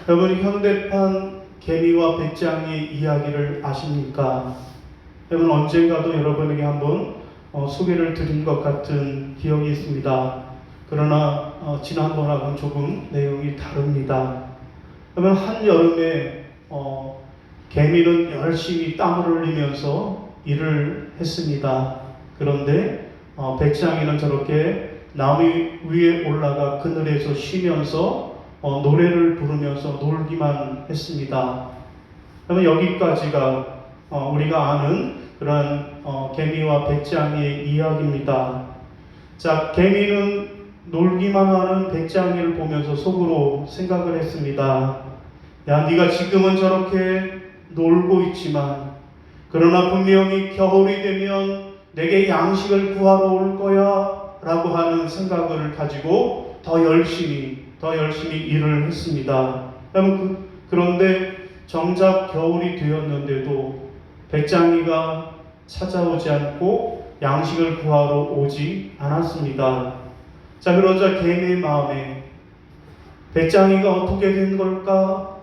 여러분, 현대판 개미와 배짱이의 이야기를 아십니까? 여러분, 언젠가도 여러분에게 한번 소개를 드린 것 같은 기억이 있습니다. 그러나 지난번하고는 조금 내용이 다릅니다. 여러분, 한여름에 개미는 열심히 땀을 흘리면서 일을 했습니다. 그런데 배짱이는 저렇게 나무 위에 올라가 그늘에서 쉬면서 노래를 부르면서 놀기만 했습니다. 그러면 여기까지가 우리가 아는 그런 개미와 배짱이의 이야기입니다. 자, 개미는 놀기만 하는 배짱이를 보면서 속으로 생각을 했습니다. 야, 네가 지금은 저렇게 놀고 있지만 그러나 분명히 겨울이 되면 내게 양식을 구하러 올 거야 라고 하는 생각을 가지고 더 열심히 일을 했습니다. 그런데 정작 겨울이 되었는데도 배짱이가 찾아오지 않고 양식을 구하러 오지 않았습니다. 자, 그러자 개미의 마음에 배짱이가 어떻게 된 걸까?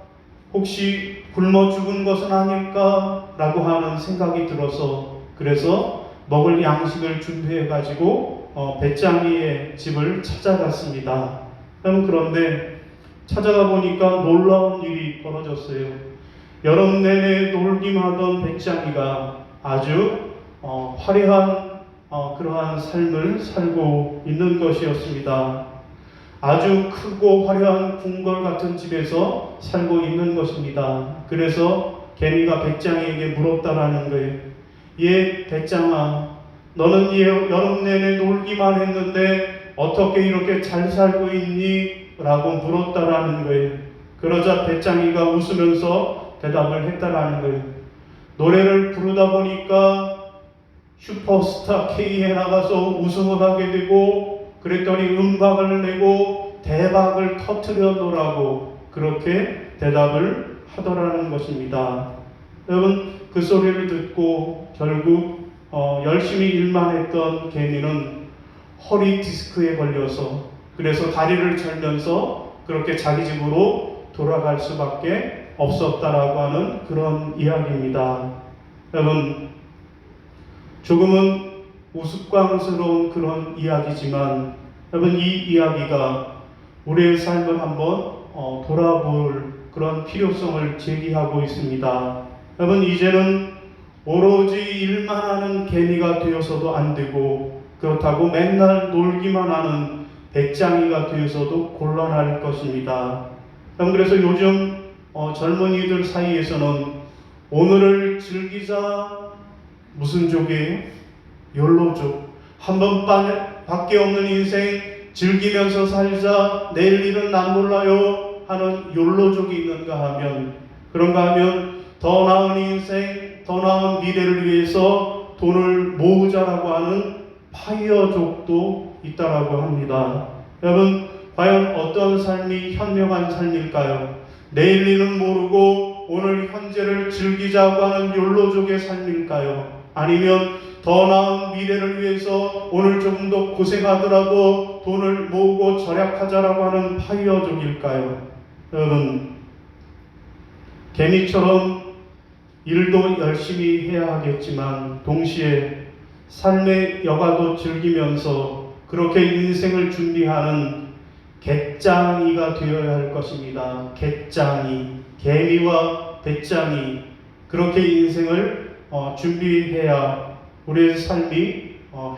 혹시 굶어 죽은 것은 아닐까? 라고 하는 생각이 들어서 그래서 먹을 양식을 준비해 가지고 배짱이의 집을 찾아갔습니다. 그런데 찾아가 보니까 놀라운 일이 벌어졌어요. 여름 내내 놀기만 하던 배짱이가 아주 화려한 그러한 삶을 살고 있는 것이었습니다. 아주 크고 화려한 궁궐 같은 집에서 살고 있는 것입니다. 그래서 개미가 배짱이에게 물었다라는 거예요. 예, 배짱아, 너는 여름 내내 놀기만 했는데 어떻게 이렇게 잘 살고 있니? 라고 물었다라는 거예요. 그러자 배짱이가 웃으면서 대답을 했다라는 거예요. 노래를 부르다 보니까 슈퍼스타 K에 나가서 우승을 하게 되고 그랬더니 음악을 내고 대박을 터뜨려 놓으라고 그렇게 대답을 하더라는 것입니다. 여러분, 그 소리를 듣고 결국 열심히 일만 했던 개미는 허리 디스크에 걸려서 그래서 다리를 절면서 그렇게 자기 집으로 돌아갈 수밖에 없었다라고 하는 그런 이야기입니다. 여러분, 조금은 우스꽝스러운 그런 이야기지만 여러분, 이 이야기가 우리의 삶을 한번 돌아볼 그런 필요성을 제기하고 있습니다. 여러분, 이제는 오로지 일만 하는 개미가 되어서도 안 되고 그렇다고 맨날 놀기만 하는 배짱이가 되어서도 곤란할 것입니다. 그래서 요즘 젊은이들 사이에서는 오늘을 즐기자, 무슨 족이에요? 욜로족. 한 번밖에 없는 인생 즐기면서 살자, 내일 일은 난 몰라요 하는 욜로족이 있는가 하면, 그런가 하면 더 나은 인생, 더 나은 미래를 위해서 돈을 모으자라고 하는 파이어족도 있다라고 합니다. 여러분, 과연 어떤 삶이 현명한 삶일까요? 내일 일은 모르고 오늘 현재를 즐기자고 하는 욜로족의 삶일까요? 아니면 더 나은 미래를 위해서 오늘 조금 더 고생하더라도 돈을 모으고 절약하자라고 하는 파이어족일까요? 여러분, 개미처럼 일도 열심히 해야 하겠지만 동시에 삶의 여가도 즐기면서 그렇게 인생을 준비하는 갯장이가 되어야 할 것입니다. 갯장이, 개미와 배짱이, 그렇게 인생을 준비해야 우리의 삶이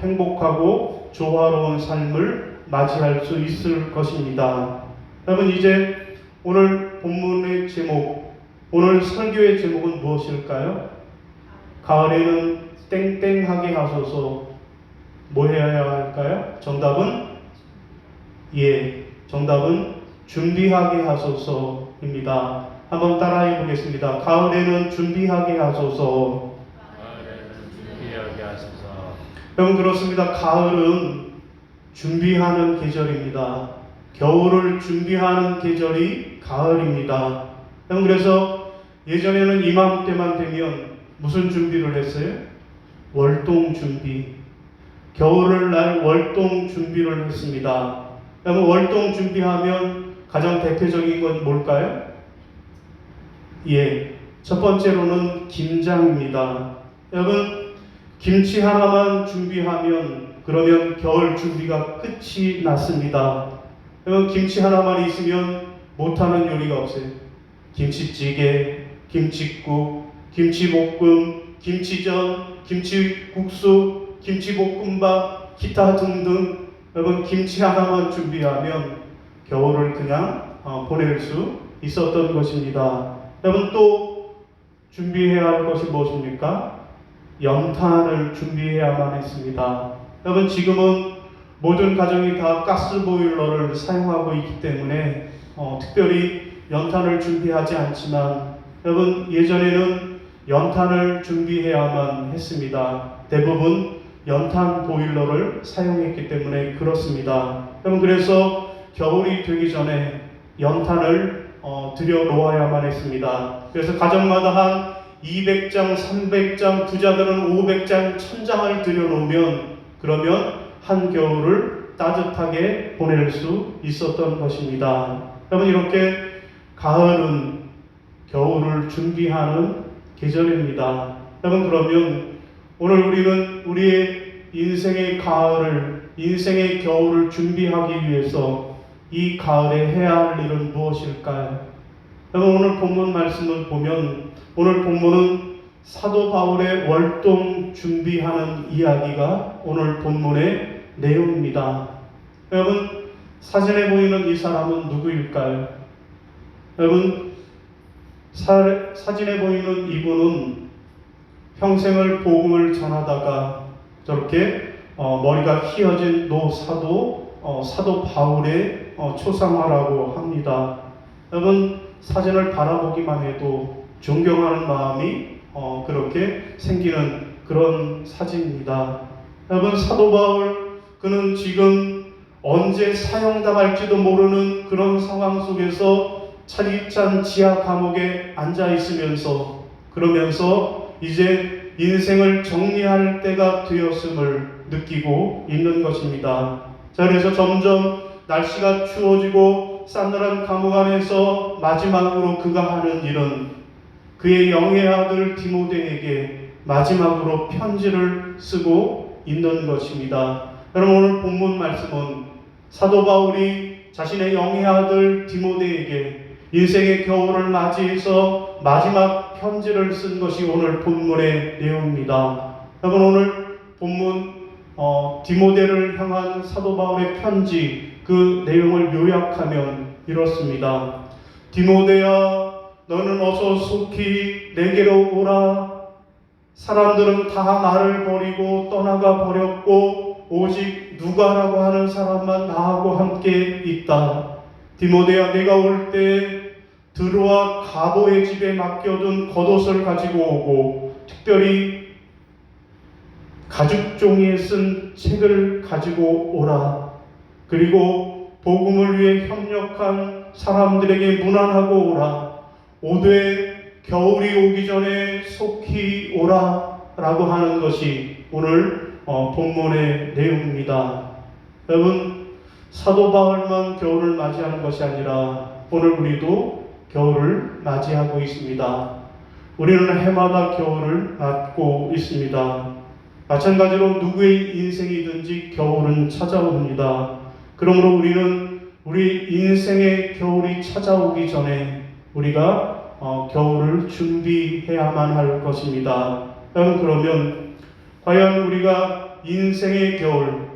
행복하고 조화로운 삶을 맞이할 수 있을 것입니다. 여러분, 이제 오늘 본문의 제목, 오늘 설교의 제목은 무엇일까요? 가을에는 땡땡하게 하소서. 뭐 해야 할까요? 정답은 준비하게 하소서입니다. 한번 따라해 보겠습니다. 가을에는 준비하게 하소서. 여러분, 그렇습니다. 가을은 준비하는 계절입니다. 겨울을 준비하는 계절이 가을입니다. 여러분, 그래서 예전에는 이맘때만 되면 무슨 준비를 했어요? 월동 준비. 겨울을 날 월동 준비를 했습니다. 여러분, 월동 준비하면 가장 대표적인 건 뭘까요? 예, 첫 번째로는 김장입니다. 여러분, 김치 하나만 준비하면 그러면 겨울 준비가 끝이 났습니다. 여러분, 김치 하나만 있으면 못하는 요리가 없어요. 김치찌개, 김치국, 김치볶음, 김치전, 김치국수, 김치볶음밥, 기타 등등. 여러분, 김치 하나만 준비하면 겨울을 그냥 보낼 수 있었던 것입니다. 여러분, 또 준비해야 할 것이 무엇입니까? 연탄을 준비해야만 했습니다. 여러분, 지금은 모든 가정이 다 가스보일러를 사용하고 있기 때문에 특별히 연탄을 준비하지 않지만, 여러분, 예전에는 연탄을 준비해야만 했습니다. 대부분 연탄 보일러를 사용했기 때문에 그렇습니다. 여러분, 그래서 겨울이 되기 전에 연탄을 들여 놓아야만 했습니다. 그래서 가정마다 한 200장, 300장, 부자들은 500장, 1000장을 들여 놓으면 그러면 한겨울을 따뜻하게 보낼 수 있었던 것입니다. 여러분, 이렇게 가을은 겨울을 준비하는 계절입니다. 여러분, 그러면 오늘 우리는 우리의 인생의 가을을, 인생의 겨울을 준비하기 위해서 이 가을에 해야 할 일은 무엇일까요? 여러분, 오늘 본문 말씀을 보면 오늘 본문은 사도 바울의 월동 준비하는 이야기가 오늘 본문의 내용입니다. 여러분, 사진에 보이는 이 사람은 누구일까요? 여러분, 사진에 보이는 이분은 평생을 복음을 전하다가 저렇게 머리가 휘어진 사도 바울의 초상화라고 합니다. 여러분, 사진을 바라보기만 해도 존경하는 마음이 그렇게 생기는 그런 사진입니다. 여러분, 사도 바울, 그는 지금 언제 사형당할지도 모르는 그런 상황 속에서 차디찬 지하 감옥에 앉아 있으면서, 그러면서 이제 인생을 정리할 때가 되었음을 느끼고 있는 것입니다. 자, 그래서 점점 날씨가 추워지고 싸늘한 감옥 안에서 마지막으로 그가 하는 일은 그의 영의 아들 디모데에게 마지막으로 편지를 쓰고 있는 것입니다. 여러분, 오늘 본문 말씀은 사도 바울이 자신의 영의 아들 디모데에게 인생의 겨울을 맞이해서 마지막 편지를 쓴 것이 오늘 본문의 내용입니다. 여러분, 오늘 본문 디모데를 향한 사도 바울의 편지, 그 내용을 요약하면 이렇습니다. 디모데야, 너는 어서 속히 내게로 오라. 사람들은 다 나를 버리고 떠나가 버렸고 오직 누가라고 하는 사람만 나하고 함께 있다. 디모데야, 내가 올 때 드로아 가보의 집에 맡겨둔 겉옷을 가지고 오고 특별히 가죽 종이에 쓴 책을 가지고 오라. 그리고 복음을 위해 협력한 사람들에게 문안하고 오라. 오되 겨울이 오기 전에 속히 오라 라고 하는 것이 오늘 본문의 내용입니다. 여러분, 사도 바울만 겨울을 맞이하는 것이 아니라 오늘 우리도 겨울을 맞이하고 있습니다. 우리는 해마다 겨울을 맞고 있습니다. 마찬가지로 누구의 인생이든지 겨울은 찾아옵니다. 그러므로 우리는 우리 인생의 겨울이 찾아오기 전에 우리가 겨울을 준비해야만 할 것입니다. 여러분, 그러면 과연 우리가 인생의 겨울,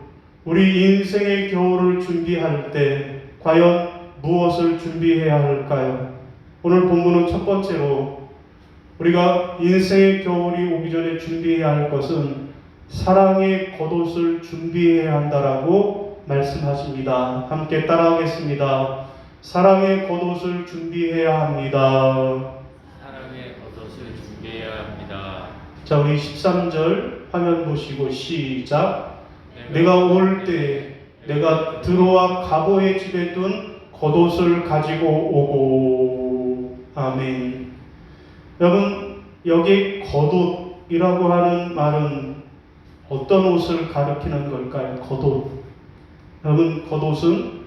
우리 인생의 겨울을 준비할 때 과연 무엇을 준비해야 할까요? 오늘 본문은 첫 번째로 우리가 인생의 겨울이 오기 전에 준비해야 할 것은 사랑의 겉옷을 준비해야 한다라고 말씀하십니다. 함께 따라하겠습니다. 사랑의 겉옷을 준비해야 합니다. 사랑의 겉옷을 준비해야 합니다. 자, 우리 13절 화면 보시고 시작. 내가 올 때 내가 드로아 가보의 집에 둔 겉옷을 가지고 오고. 아멘. 여러분, 여기 겉옷이라고 하는 말은 어떤 옷을 가리키는 걸까요? 겉옷. 여러분, 겉옷은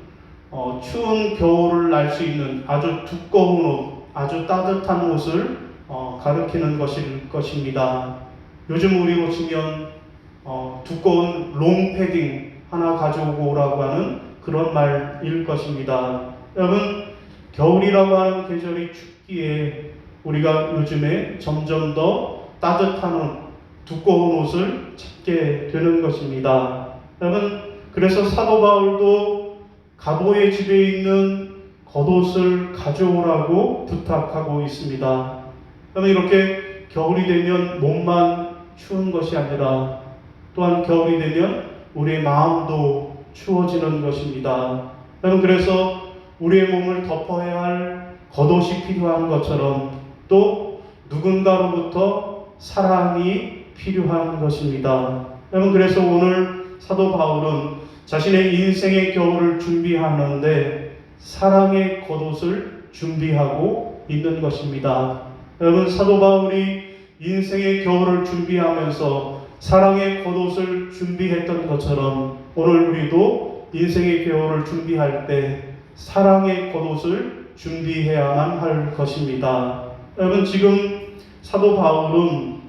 추운 겨울을 날 수 있는 아주 두꺼운 옷, 아주 따뜻한 옷을 가리키는 것일 것입니다. 요즘 우리로 치면 두꺼운 롱패딩 하나 가져오고 오라고 하는 그런 말일 것입니다. 여러분, 겨울이라고 하는 계절이 춥기에 우리가 요즘에 점점 더 따뜻한 옷, 두꺼운 옷을 찾게 되는 것입니다. 여러분, 그래서 사도 바울도 가보의 집에 있는 겉옷을 가져오라고 부탁하고 있습니다. 여러분, 이렇게 겨울이 되면 몸만 추운 것이 아니라 또한 겨울이 되면 우리의 마음도 추워지는 것입니다. 여러분, 그래서 우리의 몸을 덮어야 할 겉옷이 필요한 것처럼 또 누군가로부터 사랑이 필요한 것입니다. 여러분, 그래서 오늘 사도 바울은 자신의 인생의 겨울을 준비하는데 사랑의 겉옷을 준비하고 있는 것입니다. 여러분, 사도 바울이 인생의 겨울을 준비하면서 사랑의 겉옷을 준비했던 것처럼 오늘 우리도 인생의 겨울을 준비할 때 사랑의 겉옷을 준비해야만 할 것입니다. 여러분, 지금 사도 바울은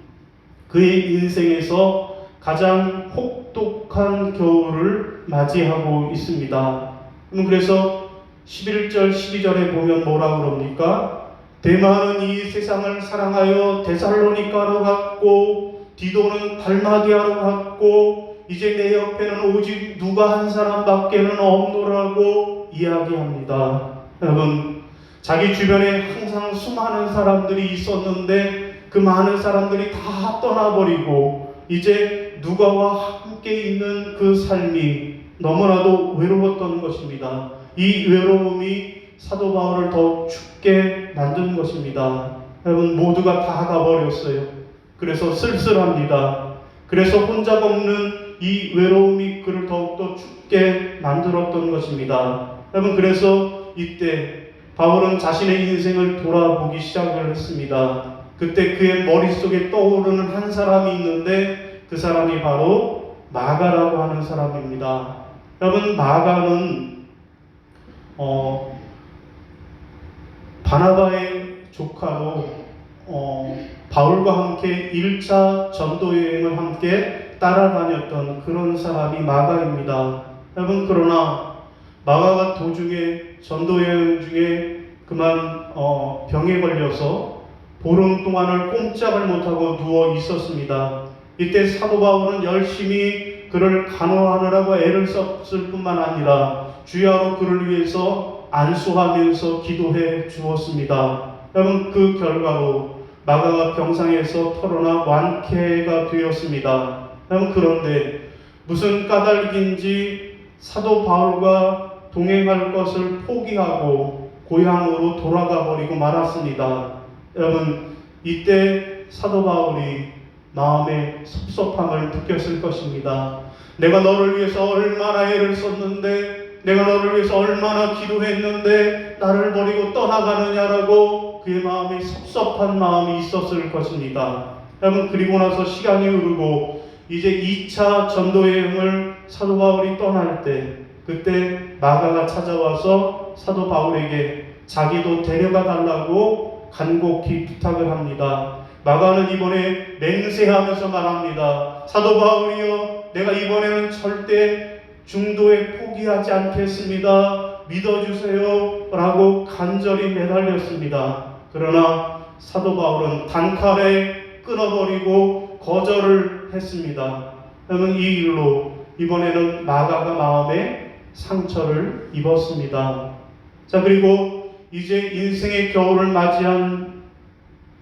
그의 인생에서 가장 혹독한 겨울을 맞이하고 있습니다. 그래서 11절, 12절에 보면 뭐라 그럽니까? 데마는 이 세상을 사랑하여 데살로니가로 갔고 디도는 달마디아로 갔고 이제 내 옆에는 오직 누가 한 사람밖에는 없노라고 이야기합니다. 여러분, 자기 주변에 항상 수많은 사람들이 있었는데 그 많은 사람들이 다 떠나버리고 이제 누가와 함께 있는 그 삶이 너무나도 외로웠던 것입니다. 이 외로움이 사도 바울을 더욱 춥게 만든 것입니다. 여러분, 모두가 다 가버렸어요. 그래서 쓸쓸합니다. 그래서 혼자 걷는 이 외로움이 그를 더욱더 춥게 만들었던 것입니다. 여러분, 그래서 이때 바울은 자신의 인생을 돌아보기 시작을 했습니다. 그때 그의 머릿속에 떠오르는 한 사람이 있는데 그 사람이 바로 마가라고 하는 사람입니다. 여러분, 마가는 바나바의 조카로 바울과 함께 1차 전도 여행을 함께 따라다녔던 그런 사람이 마가입니다. 여러분, 그러나 마가가 도중에 전도 여행 중에 그만 병에 걸려서 보름 동안을 꼼짝을 못하고 누워 있었습니다. 이때 사도 바울은 열심히 그를 간호하느라고 애를 썼을 뿐만 아니라 주야로 그를 위해서 안수하면서 기도해 주었습니다. 여러분, 그 결과로 마가가 병상에서 털어나 완쾌가 되었습니다. 여러분, 그런데 무슨 까닭인지 사도 바울과 동행할 것을 포기하고 고향으로 돌아가 버리고 말았습니다. 여러분, 이때 사도 바울이 마음의 섭섭함을 느꼈을 것입니다. 내가 너를 위해서 얼마나 애를 썼는데, 내가 너를 위해서 얼마나 기도했는데 나를 버리고 떠나가느냐라고 그의 마음에 섭섭한 마음이 있었을 것입니다. 여러분, 그리고 나서 시간이 흐르고 이제 2차 전도 여행을 사도 바울이 떠날 때 그때 마가가 찾아와서 사도 바울에게 자기도 데려가 달라고 간곡히 부탁을 합니다. 마가는 이번에 맹세하면서 말합니다. 사도 바울이여, 내가 이번에는 절대 중도에 포기하지 않겠습니다. 믿어주세요 라고 간절히 매달렸습니다. 그러나 사도 바울은 단칼에 끊어버리고 거절을 했습니다. 여러분, 이 일로 이번에는 마가가 마음에 상처를 입었습니다. 자, 그리고 이제 인생의 겨울을 맞이한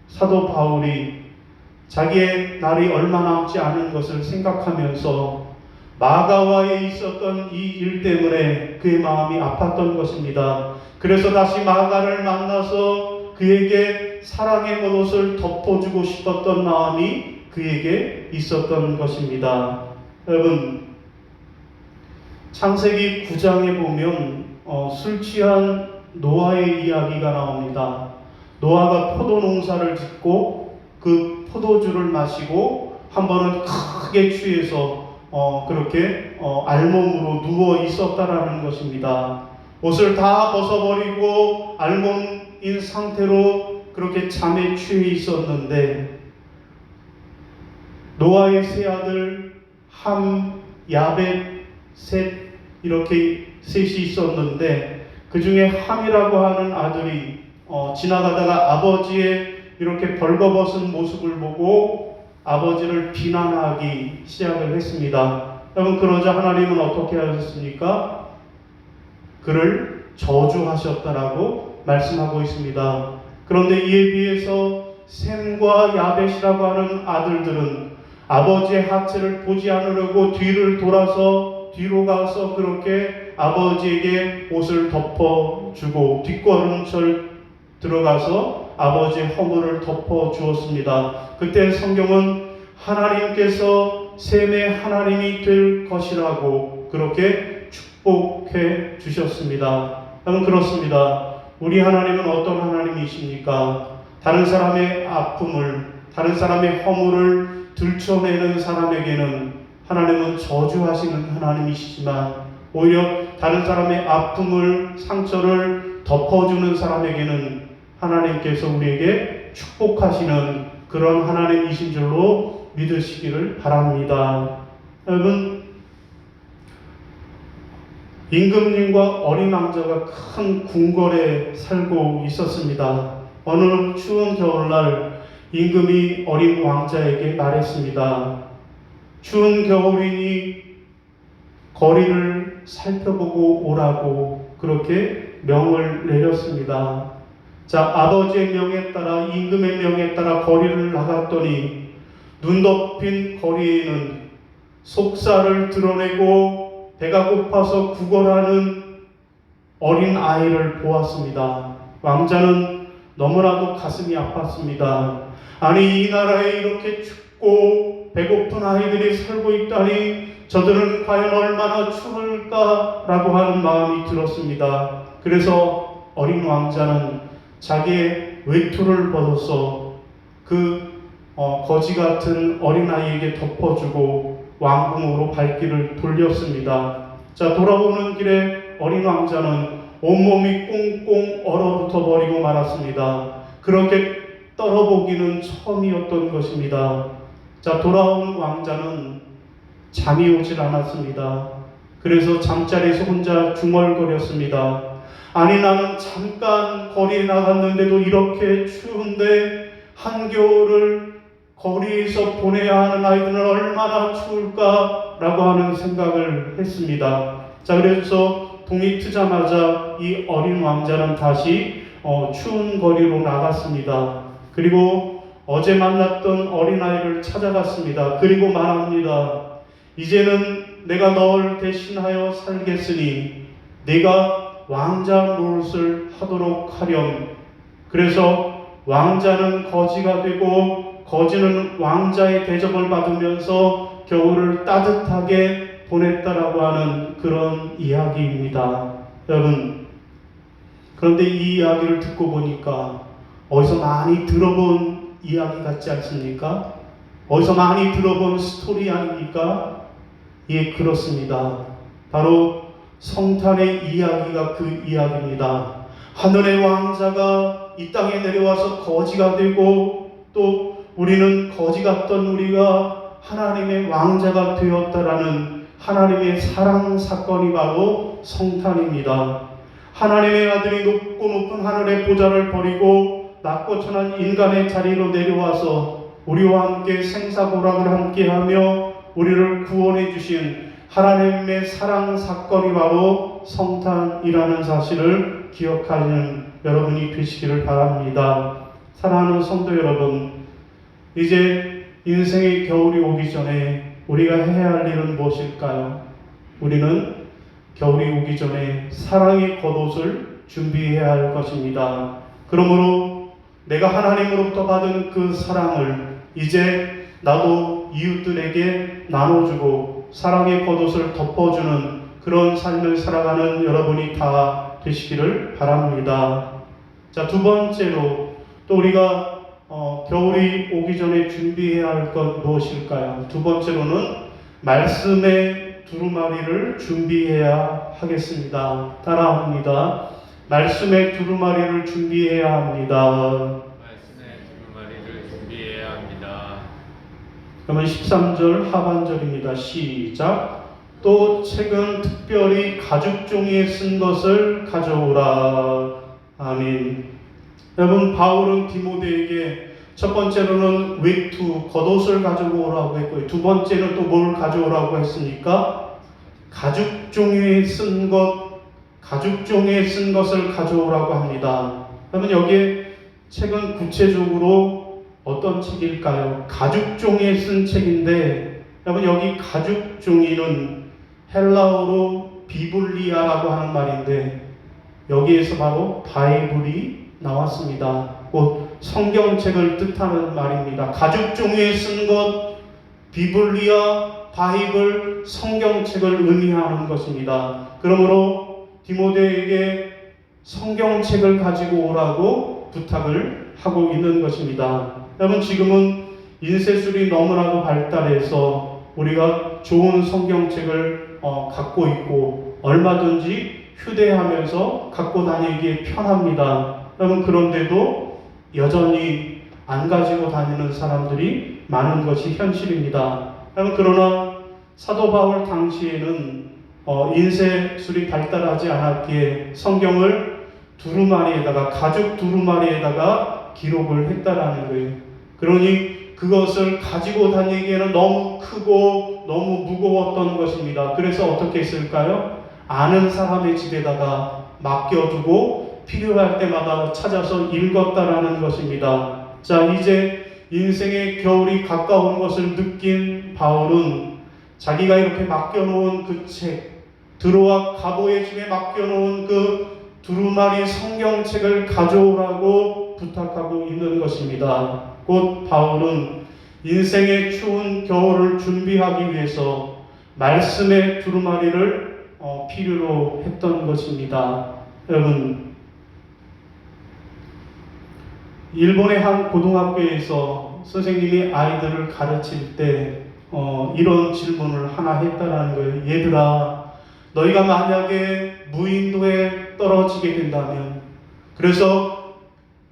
사도 바울이 자기의 날이 얼마 남지 않은 것을 생각하면서 마가와에 있었던 이 일 때문에 그의 마음이 아팠던 것입니다. 그래서 다시 마가를 만나서 그에게 사랑의 겉옷을 덮어주고 싶었던 마음이 그에게 있었던 것입니다. 여러분, 창세기 9장에 보면 술 취한 노아의 이야기가 나옵니다. 노아가 포도 농사를 짓고 그 포도주를 마시고 한 번은 크게 취해서 그렇게 알몸으로 누워 있었다라는 것입니다. 옷을 다 벗어버리고 알몸 중인 상태로 그렇게 잠에 취해 있었는데 노아의 세 아들 함, 야벳, 셋 이렇게 셋이 있었는데 그 중에 함이라고 하는 아들이 지나가다가 아버지의 이렇게 벌거벗은 모습을 보고 아버지를 비난하기 시작을 했습니다. 여러분, 그러자 하나님은 어떻게 하셨습니까? 그를 저주하셨다라고 말씀하고 있습니다. 그런데 이에 비해서 셈과 야벳이라고 하는 아들들은 아버지의 하체를 보지 않으려고 뒤로 가서 그렇게 아버지에게 옷을 덮어주고 뒷걸음질 들어가서 아버지의 허물을 덮어주었습니다. 그때 성경은 하나님께서 셈의 하나님이 될 것이라고 그렇게 축복해 주셨습니다. 여러분, 그렇습니다. 우리 하나님은 어떤 하나님이십니까? 다른 사람의 아픔을, 다른 사람의 허물을 들춰내는 사람에게는 하나님은 저주하시는 하나님이시지만 오히려 다른 사람의 아픔을, 상처를 덮어주는 사람에게는 하나님께서 우리에게 축복하시는 그런 하나님이신 줄로 믿으시기를 바랍니다. 여러분, 임금님과 어린 왕자가 큰 궁궐에 살고 있었습니다. 어느 추운 겨울날 임금이 어린 왕자에게 말했습니다. 추운 겨울이니 거리를 살펴보고 오라고 그렇게 명을 내렸습니다. 자, 아버지의 명에 따라, 임금의 명에 따라 거리를 나갔더니 눈 덮인 거리에는 속살을 드러내고 배가 고파서 구걸하는 어린 아이를 보았습니다. 왕자는 너무나도 가슴이 아팠습니다. 아니, 이 나라에 이렇게 춥고 배고픈 아이들이 살고 있다니 저들은 과연 얼마나 추울까라고 하는 마음이 들었습니다. 그래서 어린 왕자는 자기의 외투를 벗어서 그 거지 같은 어린아이에게 덮어주고 왕궁으로 발길을 돌렸습니다. 자, 돌아오는 길에 어린 왕자는 온몸이 꽁꽁 얼어붙어 버리고 말았습니다. 그렇게 떨어보기는 처음이었던 것입니다. 자, 돌아온 왕자는 잠이 오질 않았습니다. 그래서 잠자리에서 혼자 중얼거렸습니다. 아니, 나는 잠깐 거리에 나갔는데도 이렇게 추운데 한겨울을 거리에서 보내야 하는 아이들은 얼마나 추울까라고 하는 생각을 했습니다. 자, 그래서 동이 트자마자 이 어린 왕자는 다시 추운 거리로 나갔습니다. 그리고 어제 만났던 어린아이를 찾아갔습니다. 그리고 말합니다. 이제는 내가 너를 대신하여 살겠으니 네가 왕자 노릇을 하도록 하렴. 그래서 왕자는 거지가 되고 거지는 왕자의 대접을 받으면서 겨울을 따뜻하게 보냈다라고 하는 그런 이야기입니다. 여러분, 그런데 이 이야기를 듣고 보니까 어디서 많이 들어본 이야기 같지 않습니까? 어디서 많이 들어본 스토리 아닙니까? 예, 그렇습니다. 바로 성탄의 이야기가 그 이야기입니다. 하늘의 왕자가 이 땅에 내려와서 거지가 되고 또 우리는 거지 같던 우리가 하나님의 왕자가 되었다라는 하나님의 사랑 사건이 바로 성탄입니다. 하나님의 아들이 높고 높은 하늘의 보좌를 버리고 낮고 천한 인간의 자리로 내려와서 우리와 함께 생사고락을 함께하며 우리를 구원해 주신 하나님의 사랑 사건이 바로 성탄이라는 사실을 기억하는 여러분이 되시기를 바랍니다. 사랑하는 성도 여러분, 이제 인생의 겨울이 오기 전에 우리가 해야 할 일은 무엇일까요? 우리는 겨울이 오기 전에 사랑의 겉옷을 준비해야 할 것입니다. 그러므로 내가 하나님으로부터 받은 그 사랑을 이제 나도 이웃들에게 나눠주고 사랑의 겉옷을 덮어주는 그런 삶을 살아가는 여러분이 다 되시기를 바랍니다. 자, 두 번째로 또 우리가 겨울이 오기 전에 준비해야 할 것 무엇일까요? 두 번째로는 말씀의 두루마리를 준비해야 하겠습니다. 따라합니다. 말씀의 두루마리를 준비해야 합니다. 말씀의 두루마리를 준비해야 합니다. 그러면 13절 하반절입니다. 시작. 또 책은 특별히 가죽 종이에 쓴 것을 가져오라. 아멘. 여러분, 바울은 디모데에게 첫 번째로는 외투, 겉옷을 가지고 오라고 했고요. 두 번째는 또 뭘 가져오라고 했습니까? 가죽 종이에 쓴 것을 가져오라고 합니다. 그러면 여기에 책은 구체적으로 어떤 책일까요? 가죽 종이에 쓴 책인데, 여러분, 여기 가죽 종이는 헬라어로 비블리아라고 하는 말인데, 여기에서 바로 바이블이 나왔습니다. 곧 성경책을 뜻하는 말입니다. 가죽 종이에 쓴 것, 비블리아, 바이블, 성경책을 의미하는 것입니다. 그러므로 디모데에게 성경책을 가지고 오라고 부탁을 하고 있는 것입니다. 여러분, 지금은 인쇄술이 너무나도 발달해서 우리가 좋은 성경책을 갖고 있고 얼마든지 휴대하면서 갖고 다니기에 편합니다. 여러분, 그런데도 여전히 안 가지고 다니는 사람들이 많은 것이 현실입니다. 여러분, 그러나 사도 바울 당시에는 인쇄술이 발달하지 않았기에 성경을 두루마리에다가, 가죽 두루마리에다가 기록을 했다라는 거예요. 그러니 그것을 가지고 다니기에는 너무 크고 너무 무거웠던 것입니다. 그래서 어떻게 했을까요? 아는 사람의 집에다가 맡겨두고 필요할 때마다 찾아서 읽었다라는 것입니다. 자, 이제 인생의 겨울이 가까운 것을 느낀 바울은 자기가 이렇게 맡겨놓은 그 책, 드로아 가보의 집에 맡겨놓은 그 두루마리 성경책을 가져오라고 부탁하고 있는 것입니다. 곧 바울은 인생의 추운 겨울을 준비하기 위해서 말씀의 두루마리를 필요로 했던 것입니다. 여러분, 일본의 한 고등학교에서 선생님이 아이들을 가르칠 때 이런 질문을 하나 했다라는 거예요. 얘들아, 너희가 만약에 무인도에 떨어지게 된다면, 그래서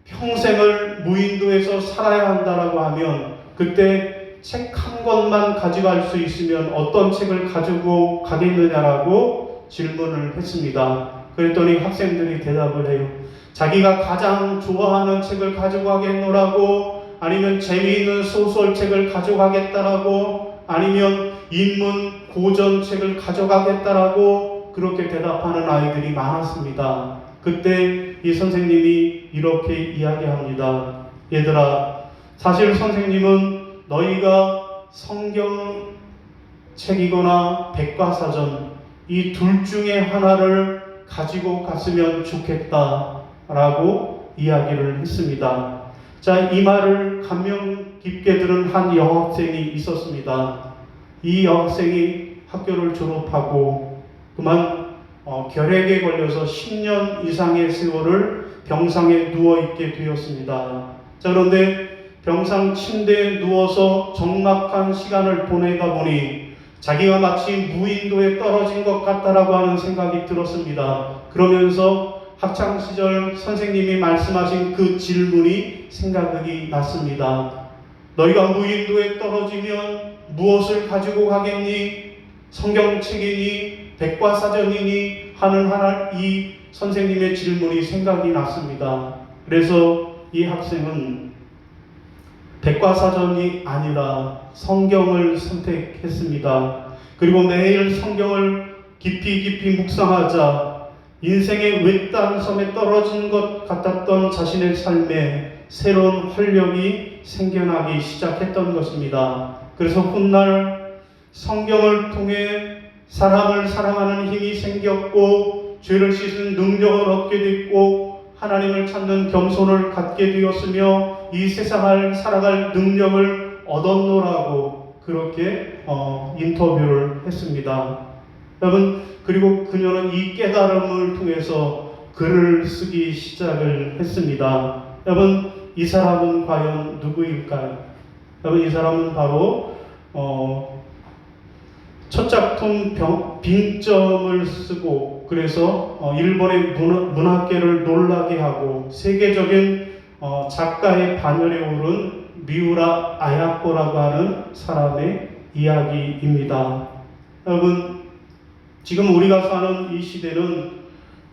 평생을 무인도에서 살아야 한다라고 하면, 그때 책 한 권만 가져갈 수 있으면 어떤 책을 가지고 가겠느냐라고 질문을 했습니다. 그랬더니 학생들이 대답을 해요. 자기가 가장 좋아하는 책을 가지고 가겠노라고, 아니면 재미있는 소설책을 가져가겠다라고, 아니면 인문 고전책을 가져가겠다라고 그렇게 대답하는 아이들이 많았습니다. 그때 이 선생님이 이렇게 이야기합니다. 얘들아, 사실 선생님은 너희가 성경책이거나 백과사전 이 둘 중에 하나를 가지고 갔으면 좋겠다라고 이야기를 했습니다. 자, 이 말을 감명 깊게 들은 한 여학생이 있었습니다. 이 여학생이 학교를 졸업하고 그만 결핵에 걸려서 10년 이상의 세월을 병상에 누워있게 되었습니다. 자, 그런데 병상 침대에 누워서 적막한 시간을 보내다 보니 자기가 마치 무인도에 떨어진 것 같다라고 하는 생각이 들었습니다. 그러면서 학창시절 선생님이 말씀하신 그 질문이 생각이 났습니다. 너희가 무인도에 떨어지면 무엇을 가지고 가겠니? 성경책이니? 백과사전이니? 하는 이 선생님의 질문이 생각이 났습니다. 그래서 이 학생은 백과사전이 아니라 성경을 선택했습니다. 그리고 매일 성경을 깊이 묵상하자 인생의 외딴 섬에 떨어진 것 같았던 자신의 삶에 새로운 활력이 생겨나기 시작했던 것입니다. 그래서 훗날 성경을 통해 사람을 사랑하는 힘이 생겼고 죄를 씻은 능력을 얻게 됐고 하나님을 찾는 겸손을 갖게 되었으며 이 세상을 살아갈 능력을 얻었노라고 그렇게 인터뷰를 했습니다. 여러분, 그리고 그녀는 이 깨달음을 통해서 글을 쓰기 시작을 했습니다. 여러분, 이 사람은 과연 누구일까요? 여러분, 이 사람은 바로 첫 작품 빙점을 쓰고 그래서 일본의 문학계를 놀라게 하고 세계적인 작가의 반열에 오른 미우라 아야코라고 하는 사람의 이야기입니다. 여러분, 지금 우리가 사는 이 시대는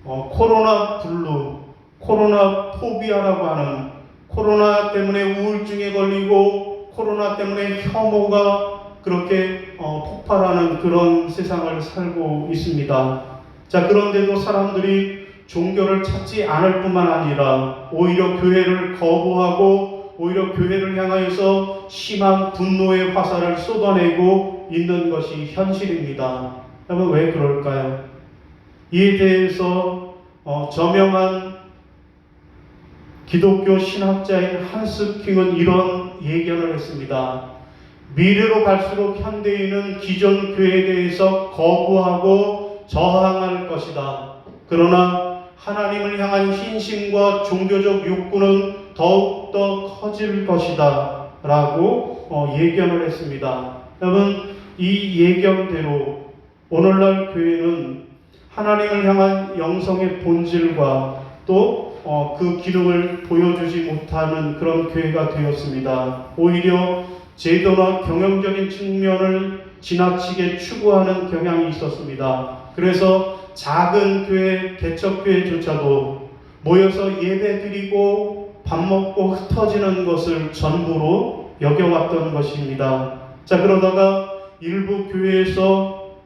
코로나 블루, 코로나 포비아라고 하는 코로나 때문에 우울증에 걸리고 코로나 때문에 혐오가 그렇게 폭발하는 그런 세상을 살고 있습니다. 자, 그런데도 사람들이 종교를 찾지 않을 뿐만 아니라 오히려 교회를 거부하고 오히려 교회를 향하여서 심한 분노의 화살을 쏟아내고 있는 것이 현실입니다. 여러분, 왜 그럴까요? 이에 대해서 저명한 기독교 신학자인 한스 킹은 이런 예견을 했습니다. 미래로 갈수록 현대인은 기존 교회에 대해서 거부하고 저항할 것이다. 그러나 하나님을 향한 신심과 종교적 욕구는 더욱더 커질 것이다 라고 예견을 했습니다. 여러분, 이 예견대로 오늘날 교회는 하나님을 향한 영성의 본질과 또 그 기능을 보여주지 못하는 그런 교회가 되었습니다. 오히려 제도나 경영적인 측면을 지나치게 추구하는 경향이 있었습니다. 그래서 작은 교회, 개척교회조차도 모여서 예배드리고 밥 먹고 흩어지는 것을 전부로 여겨왔던 것입니다. 자, 그러다가 일부 교회에서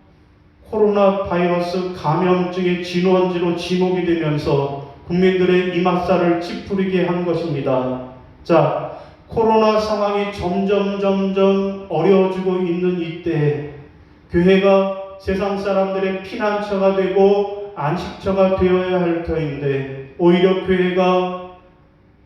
코로나 바이러스 감염증의 진원지로 지목이 되면서 국민들의 이맛살을 찌푸리게 한 것입니다. 자, 코로나 상황이 점점 어려워지고 있는 이때 교회가 세상 사람들의 피난처가 되고 안식처가 되어야 할 터인데 오히려 교회가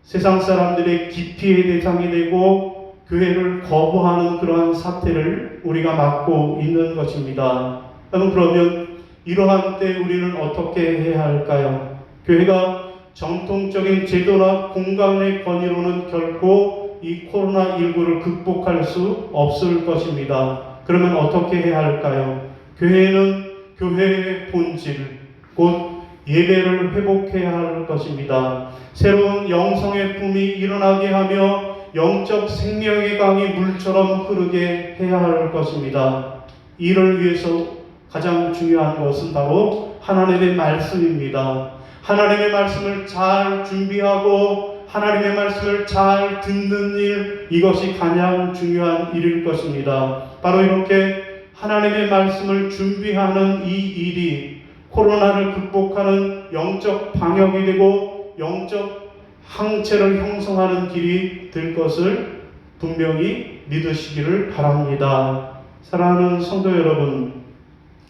세상 사람들의 기피의 대상이 되고 교회를 거부하는 그러한 사태를 우리가 맞고 있는 것입니다. 그러면 이러한 때 우리는 어떻게 해야 할까요? 교회가 정통적인 제도나 공간의 권위로는 결코 이 코로나19를 극복할 수 없을 것입니다. 그러면 어떻게 해야 할까요? 교회는 교회의 본질, 곧 예배를 회복해야 할 것입니다. 새로운 영성의 붐이 일어나게 하며 영적 생명의 강이 물처럼 흐르게 해야 할 것입니다. 이를 위해서 가장 중요한 것은 바로 하나님의 말씀입니다. 하나님의 말씀을 잘 준비하고 하나님의 말씀을 잘 듣는 일, 이것이 가장 중요한 일일 것입니다. 바로 이렇게 하나님의 말씀을 준비하는 이 일이 코로나를 극복하는 영적 방역이 되고 영적 항체를 형성하는 길이 될 것을 분명히 믿으시기를 바랍니다. 사랑하는 성도 여러분,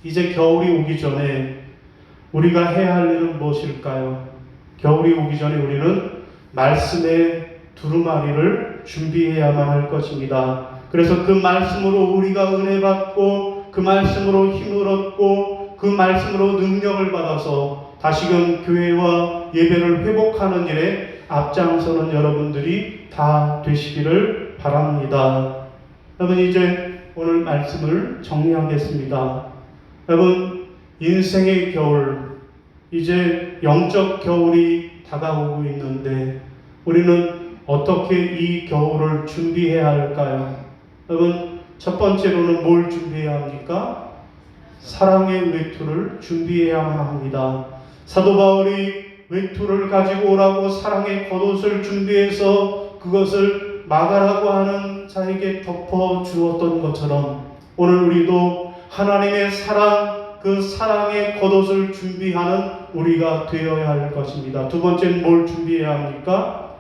이제 겨울이 오기 전에 우리가 해야 할 일은 무엇일까요? 겨울이 오기 전에 우리는 말씀의 두루마리를 준비해야만 할 것입니다. 그래서 그 말씀으로 우리가 은혜 받고 그 말씀으로 힘을 얻고 그 말씀으로 능력을 받아서 다시금 교회와 예배를 회복하는 일에 앞장서는 여러분들이 다 되시기를 바랍니다. 여러분, 이제 오늘 말씀을 정리하겠습니다. 여러분, 인생의 겨울, 이제 영적 겨울이 다가오고 있는데 우리는 어떻게 이 겨울을 준비해야 할까요? 여러분, 첫 번째로는 뭘 준비해야 합니까? 사랑의 외투를 준비해야만 합니다. 사도 바울이 외투를 가지고 오라고 사랑의 겉옷을 준비해서 그것을 막아라고 하는 자에게 덮어 주었던 것처럼 오늘 우리도 하나님의 사랑, 그 사랑의 겉옷을 준비하는 우리가 되어야 할 것입니다. 두 번째는 뭘 준비해야 합니까?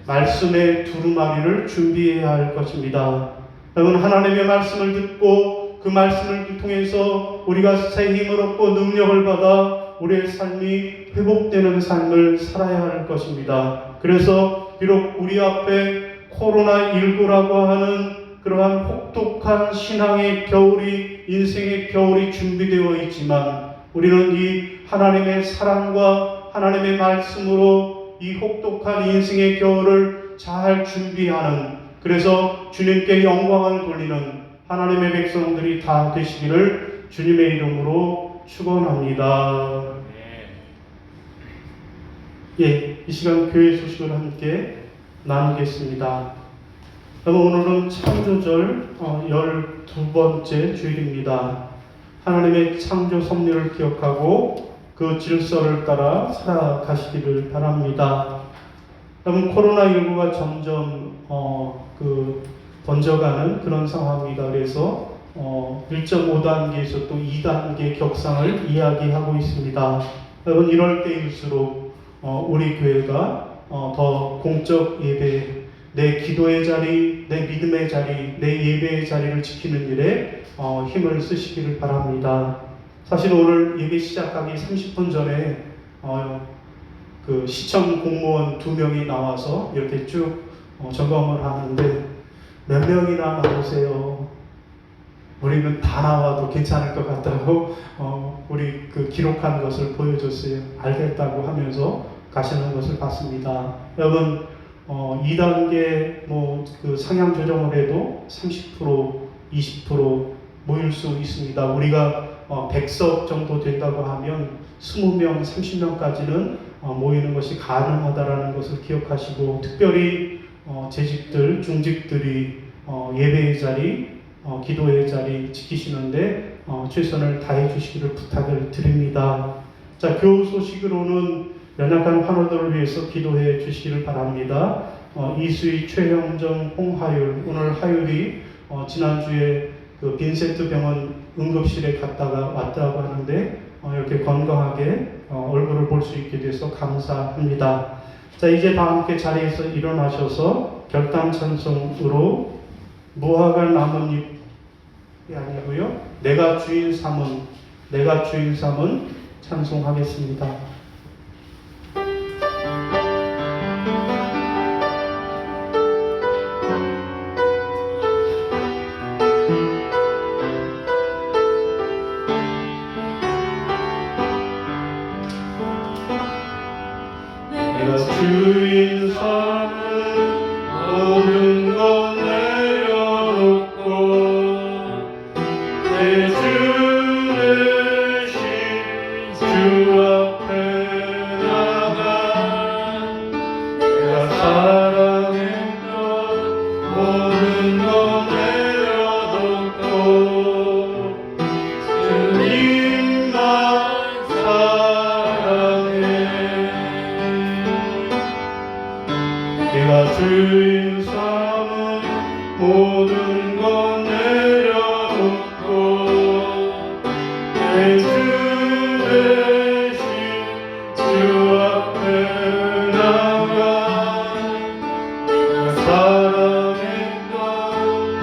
말씀의 두루마리를 준비해야 할 것입니다. 여러분, 하나님의 말씀을 듣고 그 말씀을 통해서 우리가 새 힘을 얻고 능력을 받아 우리의 삶이 회복되는 삶을 살아야 할 것입니다. 그래서 비록 우리 앞에 코로나19라고 하는 그러한 혹독한 신앙의 겨울이, 인생의 겨울이 준비되어 있지만 우리는 이 하나님의 사랑과 하나님의 말씀으로 이 혹독한 인생의 겨울을 잘 준비하는, 그래서 주님께 영광을 돌리는 하나님의 백성들이 다 되시기를 주님의 이름으로 축원합니다. 네. 예, 이 시간 교회 소식을 함께 나누겠습니다. 오늘은 창조절 12번째 주일입니다. 하나님의 창조 섭리를 기억하고 그 질서를 따라 살아가시기를 바랍니다. 여러분, 코로나19가 점점 번져가는 그런 상황입니다. 그래서 1.5단계에서 또 2단계 격상을 이야기하고 있습니다. 여러분, 이럴 때일수록 우리 교회가 더 공적 예배, 내 기도의 자리, 내 믿음의 자리, 내 예배의 자리를 지키는 일에 힘을 쓰시기를 바랍니다. 사실 오늘 예배 시작하기 30분 전에 그 시청 공무원 2명이 나와서 이렇게 쭉 점검을 하는데 몇 명이나 나오세요? 우리는 다 나와도 괜찮을 것 같다고 우리 그 기록한 것을 보여줬어요. 알겠다고 하면서 가시는 것을 봤습니다. 여러분, 2단계 그 상향 조정을 해도 30%, 20% 모일 수 있습니다. 우리가 100석 정도 된다고 하면 20명, 30명까지는 모이는 것이 가능하다라는 것을 기억하시고, 특별히 재직들, 중직들이 예배의 자리, 기도의 자리 지키시는데 최선을 다해 주시기를 부탁을 드립니다. 자, 교우 소식으로는 연약한 환우들을 위해서 기도해 주시기를 바랍니다. 이수희, 최형정, 홍하율, 오늘 하율이 지난주에 그 빈센트 병원 응급실에 갔다가 왔다고 하는데 이렇게 건강하게 얼굴을 볼 수 있게 돼서 감사합니다. 자, 이제 다 함께 자리에서 일어나셔서 결단 찬송으로 무화과 나뭇잎이 아니고요, 내가 주인 삼은 찬송하겠습니다. 내가 주인 삼은 모든 것 내려놓고 내 주 대신 주 앞에 나가 내가 사랑했던 모든 것 내려놓고 주님만 사랑해. 내가 주인 삼은 모든 것 내려놓고 내 주 대신 주 앞에 나가 내가 사랑했던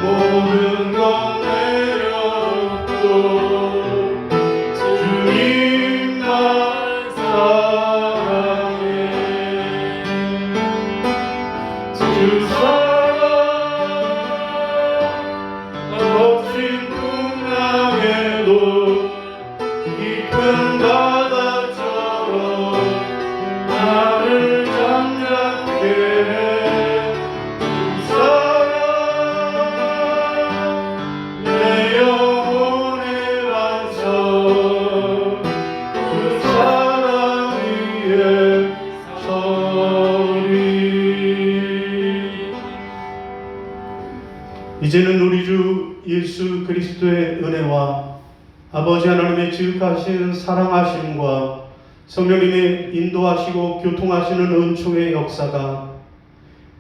모든 것 내려놓고 주님만 사랑해. 주 사랑 거친 풍랑에도 이 큰 바다처럼 나를 잠잠케 해. 주 사랑 내 영혼의 반석, 그 사랑 위에 서리. 이제는 우리 주 예수 그리스도의 은혜와 아버지 하나님의 지극하신 사랑하심과 성령님의 인도하시고 교통하시는 은총의 역사가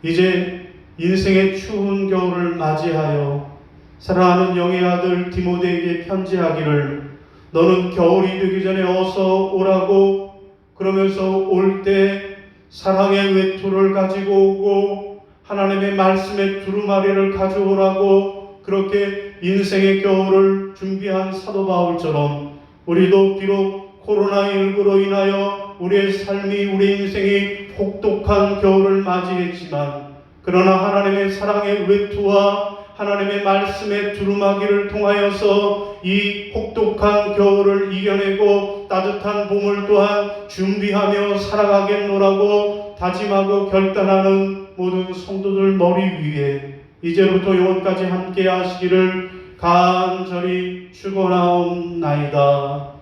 이제 인생의 추운 겨울을 맞이하여 사랑하는 영의 아들 디모데에게 편지하기를, 너는 겨울이 되기 전에 어서 오라고, 그러면서 올 때 사랑의 외투를 가지고 오고 하나님의 말씀의 두루마리를 가져오라고 그렇게 인생의 겨울을 준비한 사도 바울처럼 우리도 비록 코로나19로 인하여 우리의 삶이, 우리 인생이 혹독한 겨울을 맞이했지만, 그러나 하나님의 사랑의 외투와 하나님의 말씀의 두루마기를 통하여서 이 혹독한 겨울을 이겨내고 따뜻한 봄을 또한 준비하며 살아가겠노라고 다짐하고 결단하는 모든 성도들 머리 위에 이제부터 영원까지 함께 하시기를 간절히 축원하옵나이다.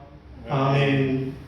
아멘.